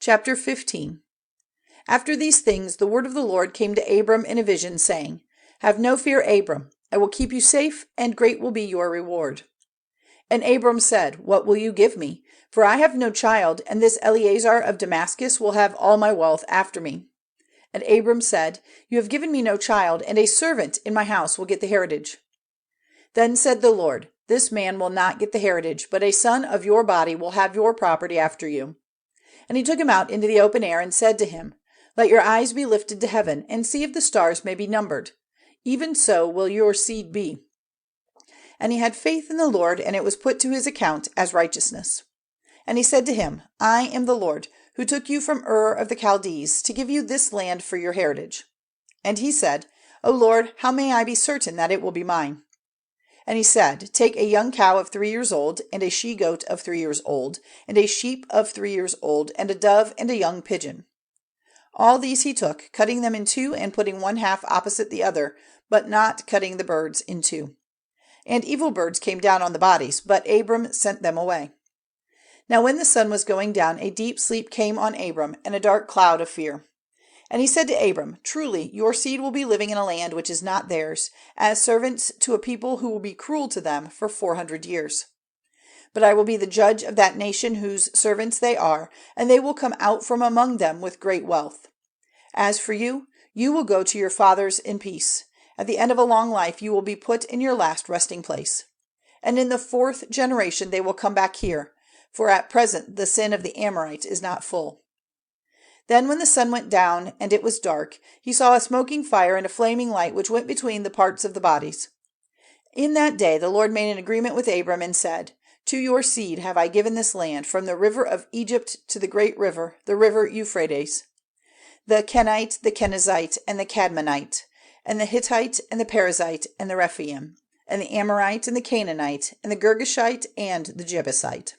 Chapter 15. After these things the word of the Lord came to Abram in a vision, saying, Have no fear, Abram. I will keep you safe, and great will be your reward. And Abram said, What will you give me? For I have no child, and this Eliezer of Damascus will have all my wealth after me. And Abram said, You have given me no child, and a servant in my house will get the heritage. Then said the Lord, This man will not get the heritage, but a son of your body will have your property after you. And he took him out into the open air and said to him, Let your eyes be lifted to heaven, and see if the stars may be numbered. Even so will your seed be. And he had faith in the Lord, and it was put to his account as righteousness. And he said to him, I am the Lord, who took you from Ur of the Chaldees, to give you this land for your heritage. And he said, O Lord, how may I be certain that it will be mine? And he said, Take a young cow of 3 years old, and a she-goat of 3 years old, and a sheep of 3 years old, and a dove, and a young pigeon. All these he took, cutting them in two, and putting one half opposite the other, but not cutting the birds in two. And evil birds came down on the bodies, but Abram sent them away. Now when the sun was going down, a deep sleep came on Abram, and a dark cloud of fear. And he said to Abram, Truly, your seed will be living in a land which is not theirs, as servants to a people who will be cruel to them for 400 years. But I will be the judge of that nation whose servants they are, and they will come out from among them with great wealth. As for you, you will go to your fathers in peace. At the end of a long life you will be put in your last resting place. And in the 4th generation they will come back here, for at present the sin of the Amorites is not full. Then when the sun went down, and it was dark, he saw a smoking fire and a flaming light which went between the parts of the bodies. In that day the Lord made an agreement with Abram and said, To your seed have I given this land, from the river of Egypt to the great river, the river Euphrates, the Kenite, the Kenizzite, and the Cadmonite, and the Hittite, and the Perizzite, and the Rephaim, and the Amorite, and the Canaanite, and the Girgashite, and the Jebusite.